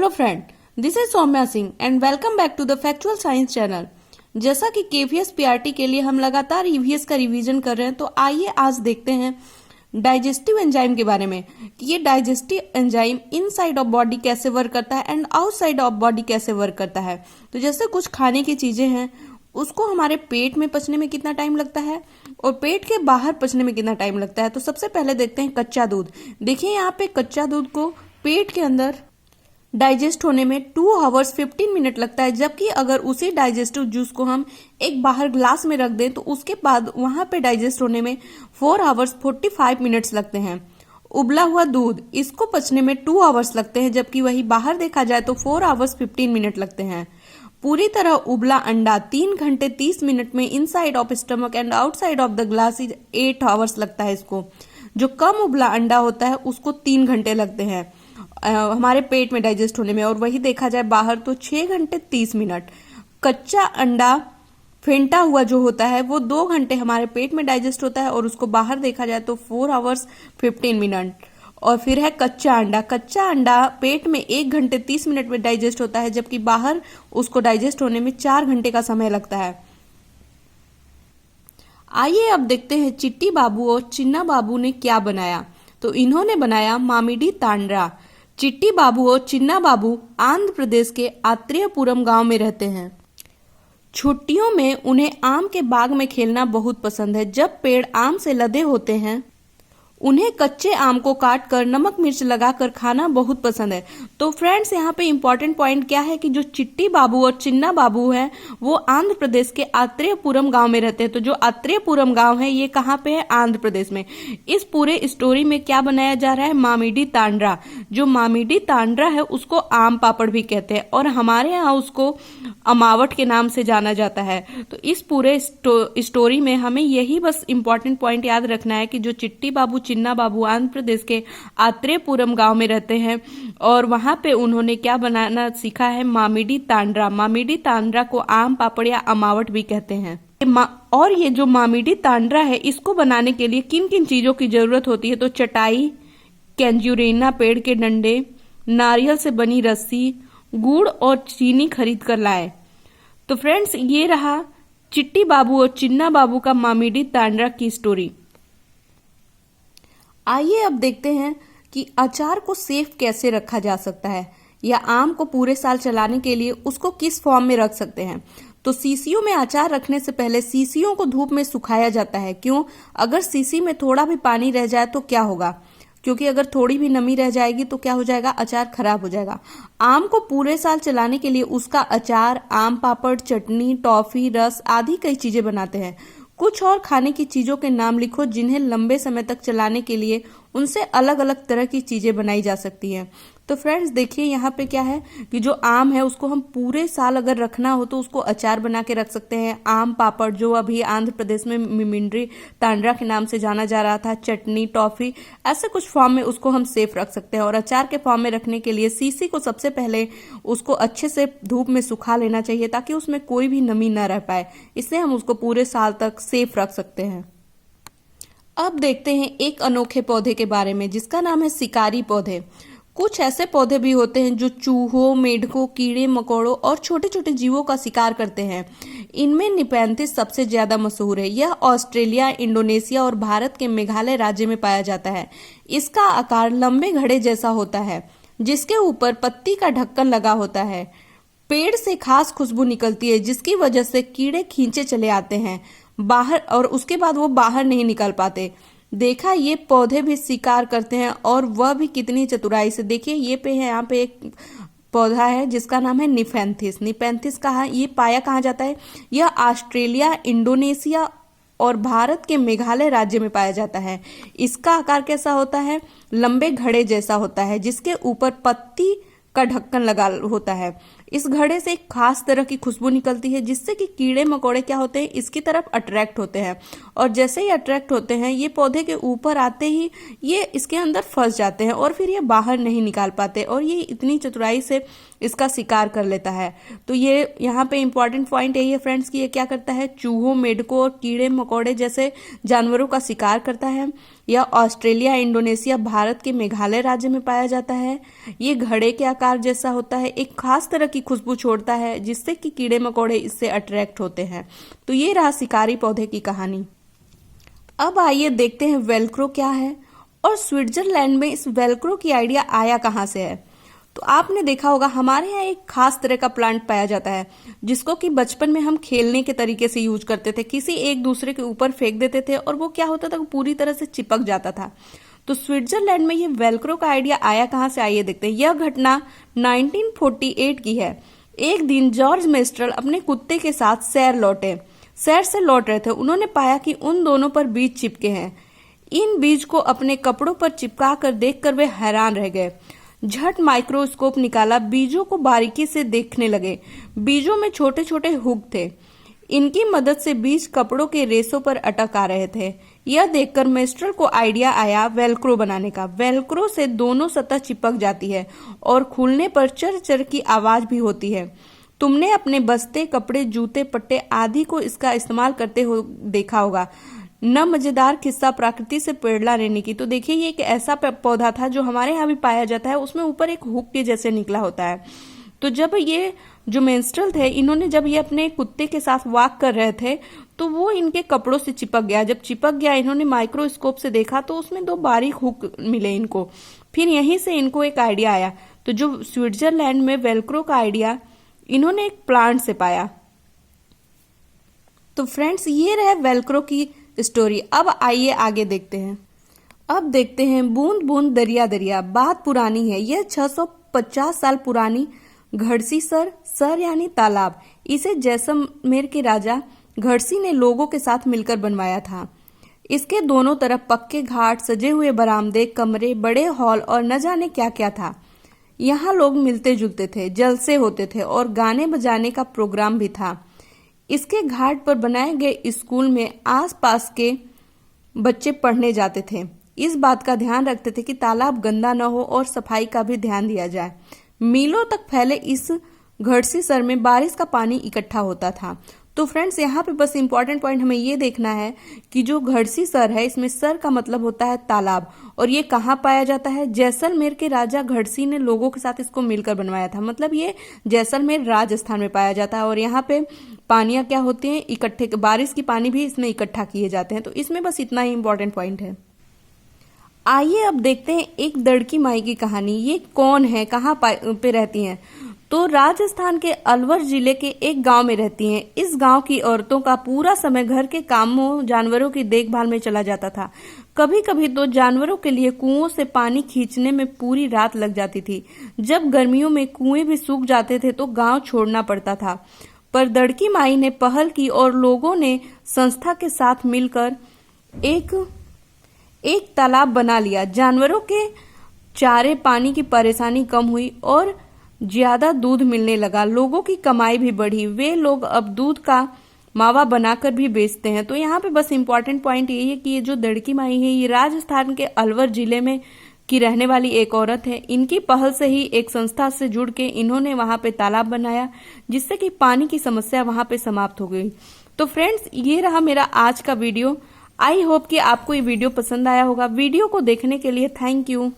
Hello friend, this is Saumya Singh and welcome back to the factual science channel. जैसा कि KVS PRT के लिए हम लगातार ईवीएस का रिवीजन कर रहे हैं, तो आइए आज देखते हैं डाइजेस्टिव एंजाइम के बारे में कि ये digestive enzyme inside of body कैसे वर्क करता है एंड आउटसाइड ऑफ बॉडी कैसे वर्क करता है। तो जैसे कुछ खाने की चीजें हैं, उसको हमारे पेट में पचने में कितना टाइम लगता है और पेट के बाहर पचने में कितना टाइम लगता है। तो सबसे पहले देखते हैं कच्चा दूध। देखिए यहाँ पे कच्चा दूध को पेट के अंदर डाइजेस्ट होने में 2 आवर्स 15 मिनट लगता है, जबकि अगर उसी डाइजेस्टिव जूस को हम एक बाहर ग्लास में रख दें तो उसके बाद वहां पे डाइजेस्ट होने में 4 आवर्स 45 मिनट्स लगते हैं। उबला हुआ दूध, इसको पचने में 2 आवर्स लगते हैं, जबकि वही बाहर देखा जाए तो 4 आवर्स 15 मिनट लगते हैं। पूरी तरह उबला अंडा 3 घंटे 30 मिनट में inside of stomach and outside of the glass 8 hours लगता है इसको। जो कम उबला अंडा होता है उसको 3 घंटे लगते हैं हमारे पेट में डाइजेस्ट होने में, और वही देखा जाए बाहर तो 6 घंटे 30 मिनट। कच्चा अंडा फेंटा हुआ जो होता है वो 2 घंटे हमारे पेट में डाइजेस्ट होता है और उसको बाहर देखा जाए तो 4 आवर्स 15 मिनट। और फिर है कच्चा अंडा। कच्चा अंडा पेट में 1 घंटे 30 मिनट में डाइजेस्ट होता है, जबकि बाहर उसको डाइजेस्ट होने में 4 घंटे का समय लगता है। आइए अब देखते हैं चिट्टी बाबू और चिन्ना बाबू ने क्या बनाया। तो इन्होंने बनाया मामिडी तांड्रा। चिट्टी बाबू और चिन्ना बाबू आंध्र प्रदेश के आत्रेयपुरम गांव में रहते हैं। छुट्टियों में उन्हें आम के बाग में खेलना बहुत पसंद है। जब पेड़ आम से लदे होते हैं, उन्हें कच्चे आम को काट कर नमक मिर्च लगाकर खाना बहुत पसंद है। तो फ्रेंड्स, यहाँ पे इम्पोर्टेंट पॉइंट क्या है कि जो चिट्टी बाबू और चिन्ना बाबू हैं वो आंध्र प्रदेश के आत्रेयपुरम गांव में रहते हैं। तो जो आत्रेयपुरम गांव है ये कहाँ पे है? आंध्र प्रदेश में। इस पूरे स्टोरी में क्या बनाया जा रहा है? मामिडी तांड्रा। जो मामिडी तांड्रा है उसको आम पापड़ भी कहते हैं और हमारे यहाँ उसको अमावट के नाम से जाना जाता है। तो इस पूरे स्टोरी में हमें यही बस इम्पोर्टेंट पॉइंट याद रखना है कि जो चिट्टी बाबू चिन्ना बाबू आंध्र प्रदेश के आत्रेयपुरम गांव में रहते हैं और वहां पे उन्होंने क्या बनाना सीखा है? मामिडी तांड्रा। मामिडी तांड्रा को आम पापड़ या अमावट भी कहते हैं। और ये जो मामिडी तांड्रा है, इसको बनाने के लिए किन किन चीजों की जरूरत होती है? तो चटाई, कैंजुरेना पेड़ के डंडे, नारियल से बनी रस्सी, गुड़ और चीनी खरीद कर लाए। तो फ्रेंड्स, ये रहा चिट्टी बाबू और चिन्ना बाबू का मामिडी तांड्रा की स्टोरी। आइए अब देखते हैं कि अचार को सेफ कैसे रखा जा सकता है या आम को पूरे साल चलाने के लिए उसको किस फॉर्म में रख सकते हैं। तो सीसीओ में अचार रखने से पहले सीसीओ को धूप में सुखाया जाता है। क्यों? अगर सीसी में थोड़ा भी पानी रह जाए तो क्या होगा? क्योंकि अगर थोड़ी भी नमी रह जाएगी तो क्या हो जाएगा? अचार खराब हो जाएगा। आम को पूरे साल चलाने के लिए उसका अचार, आम पापड़, चटनी, टॉफी, रस आदि कई चीजें बनाते हैं। कुछ और खाने की चीजों के नाम लिखो जिन्हें लंबे समय तक चलाने के लिए उनसे अलग अलग तरह की चीजें बनाई जा सकती हैं। तो फ्रेंड्स, देखिए यहाँ पे क्या है कि जो आम है उसको हम पूरे साल अगर रखना हो तो उसको अचार बना के रख सकते हैं। आम पापड़ जो अभी आंध्र प्रदेश में मिमिंड्री तांड्रा के नाम से जाना जा रहा था, चटनी, टॉफी, ऐसे कुछ फॉर्म में उसको हम सेफ रख सकते हैं। और अचार के फॉर्म में रखने के लिए सीसी को सबसे पहले उसको अच्छे से धूप में सुखा लेना चाहिए ताकि उसमें कोई भी नमी न रह पाए। इससे हम उसको पूरे साल तक सेफ रख सकते हैं। अब देखते हैं एक अनोखे पौधे के बारे में जिसका नाम है शिकारी पौधे। कुछ ऐसे पौधे भी होते हैं जो चूहों, मेढकों, कीड़े मकोड़ों और छोटे छोटे जीवों का शिकार करते हैं। इनमें निपेंथिस सबसे ज्यादा मशहूर है। यह ऑस्ट्रेलिया, इंडोनेशिया और भारत के मेघालय राज्य में पाया जाता है। इसका आकार लंबे घड़े जैसा होता है जिसके ऊपर पत्ती का ढक्कन लगा होता है। पेड़ से खास खुशबू निकलती है जिसकी वजह से कीड़े खींचे चले आते हैं बाहर और उसके बाद वो बाहर नहीं निकल पाते। देखा, ये पौधे भी शिकार करते हैं और वह भी कितनी चतुराई से। देखिए ये पे है, यहाँ पे एक पौधा है जिसका नाम है निपेंथिस। निपेंथिस कहाँ, ये पाया कहाँ जाता है? यह ऑस्ट्रेलिया, इंडोनेशिया और भारत के मेघालय राज्य में पाया जाता है। इसका आकार कैसा होता है? लंबे घड़े जैसा होता है जिसके ऊपर पत्ती का ढक्कन लगा होता है। इस घड़े से एक खास तरह की खुशबू निकलती है जिससे कि कीड़े मकोड़े क्या होते हैं? इसकी तरफ अट्रैक्ट होते हैं और जैसे ही अट्रैक्ट होते हैं ये पौधे के ऊपर आते ही ये इसके अंदर फंस जाते हैं और फिर ये बाहर नहीं निकाल पाते और ये इतनी चतुराई से इसका शिकार कर लेता है। तो ये यहाँ पे इंपॉर्टेंट पॉइंट यही है फ्रेंड्स कि ये क्या करता है? चूहों, मेढकों और कीड़े मकोड़े जैसे जानवरों का शिकार करता है। यह ऑस्ट्रेलिया, इंडोनेशिया, भारत के मेघालय राज्य में पाया जाता है। ये घड़े के आकार जैसा होता है, एक खास तरह की खुशबू छोड़ता है जिससे कि कीड़े मकोड़े इससे अट्रैक्ट होते हैं। तो ये रहा शिकारी पौधे की कहानी। अब आइए देखते हैं वेलक्रो क्या है और स्विट्जरलैंड में इस वेलक्रो की आइडिया आया कहाँ से है। तो आपने देखा होगा हमारे यहाँ एक खास तरह का प्लांट पाया जाता है जिसको कि बचपन में हम खेलने के तरीके से यूज करते थे, किसी एक दूसरे के ऊपर फेंक देते थे और वो क्या होता था, पूरी तरह से चिपक जाता था। तो स्विट्जरलैंड में ये वेलक्रो का आइडिया आया कहाँ से, आइए देखते हैं। यह घटना 1948 की है। एक दिन जॉर्ज मेस्ट्रल अपने कुत्ते के साथ सैर से लौट रहे थे। उन्होंने पाया कि उन दोनों पर बीज चिपके हैं। इन बीज को अपने कपड़ों पर चिपका कर देखकर वे हैरान रह गए। झट माइक्रोस्कोप निकाला, बीजों को बारीकी से देखने लगे। बीजों में छोटे छोटे हुक थे। इनकी मदद से बीज कपड़ों के रेशों पर अटक आ रहे थे। यह देखकर मेस्ट्रल को आइडिया आया वेलक्रो बनाने का। वेलक्रो से दोनों सतह चिपक जाती है और खुलने पर चर चर की आवाज भी होती है। तुमने अपने बस्ते, कपड़े, जूते, पट्टे आदि को इसका इस्तेमाल करते हो देखा होगा न। मजेदार किस्सा प्रकृति से पेड़ला लेने की। तो देखिए ये एक ऐसा पौधा था जो हमारे यहाँ भी पाया जाता है, उसमें ऊपर एक हुक के जैसे निकला होता है। तो जब ये जो मेंस्ट्रल थे, इन्होंने जब ये अपने कुत्ते के साथ वॉक कर रहे थे तो वो इनके कपड़ों से चिपक गया। जब चिपक गया, इन्होंने माइक्रोस्कोप से देखा तो उसमें 2 बारीक हुक मिले इनको। फिर यहीं से इनको एक आइडिया आया। तो जो स्विट्जरलैंड में वेलक्रो का आइडिया इन्होंने एक प्लांट से पाया। तो फ्रेंड्स ये रहे वेलक्रो की स्टोरी। अब आइए आगे देखते हैं। अब देखते हैं बूंद बूंद दरिया दरिया। बात पुरानी है, यह 650 साल पुरानी घड़सी सर यानी तालाब। इसे जैसलमेर के राजा घड़सी ने लोगों के साथ मिलकर बनवाया था। इसके दोनों तरफ पक्के घाट, सजे हुए बरामदे, कमरे, बड़े हॉल और न जाने क्या क्या था। यहाँ लोग मिलते जुलते थे, जलसे होते थे और गाने बजाने का प्रोग्राम भी था। इसके घाट पर बनाए गए स्कूल में आसपास के बच्चे पढ़ने जाते थे। इस बात का ध्यान रखते थे कि तालाब गंदा न हो और सफाई का भी ध्यान दिया जाए। मीलों तक फैले इस घड़सी सर में बारिश का पानी इकट्ठा होता था। तो फ्रेंड्स यहाँ पे बस इंपॉर्टेंट पॉइंट हमें ये देखना है कि जो घड़सी सर है, इसमें सर का मतलब होता है तालाब, और ये कहाँ पाया जाता है, जैसलमेर के राजा घड़सी ने लोगों के साथ इसको मिलकर बनवाया था। मतलब ये जैसलमेर राजस्थान में पाया जाता है और यहाँ पे पानियां क्या होती हैं, इकट्ठे, बारिश की पानी भी इसमें इकट्ठा किए जाते हैं। तो इसमें बस इतना ही इंपॉर्टेंट पॉइंट है। आइए अब देखते हैं एक दड़की माई की कहानी। ये कौन है, कहाँ पे रहती हैं? तो राजस्थान के अलवर जिले के एक गांव में रहती हैं। इस गांव की औरतों का पूरा समय घर के कामों, जानवरों की देखभाल में चला जाता था। कभी कभी तो जानवरों के लिए कुओं से पानी खींचने में पूरी रात लग जाती थी। जब गर्मियों में कुएं भी सूख जाते थे तो गांव छोड़ना पड़ता था। पर दड़की माई ने पहल की और लोगों ने संस्था के साथ मिलकर एक तालाब बना लिया। जानवरों के चारे पानी की परेशानी कम हुई और ज्यादा दूध मिलने लगा। लोगों की कमाई भी बढ़ी। वे लोग अब दूध का मावा बनाकर भी बेचते हैं। तो यहाँ पे बस इंपॉर्टेंट पॉइंट यही है कि ये जो दड़की माई है, ये राजस्थान के अलवर जिले में की रहने वाली एक औरत है। इनकी पहल से ही एक संस्था से जुड़ के इन्होंने वहां पे तालाब बनाया, जिससे कि पानी की समस्या वहां पे समाप्त हो गई। तो फ्रेंड्स ये रहा मेरा आज का वीडियो। आई होप कि आपको ये वीडियो पसंद आया होगा। वीडियो को देखने के लिए थैंक यू।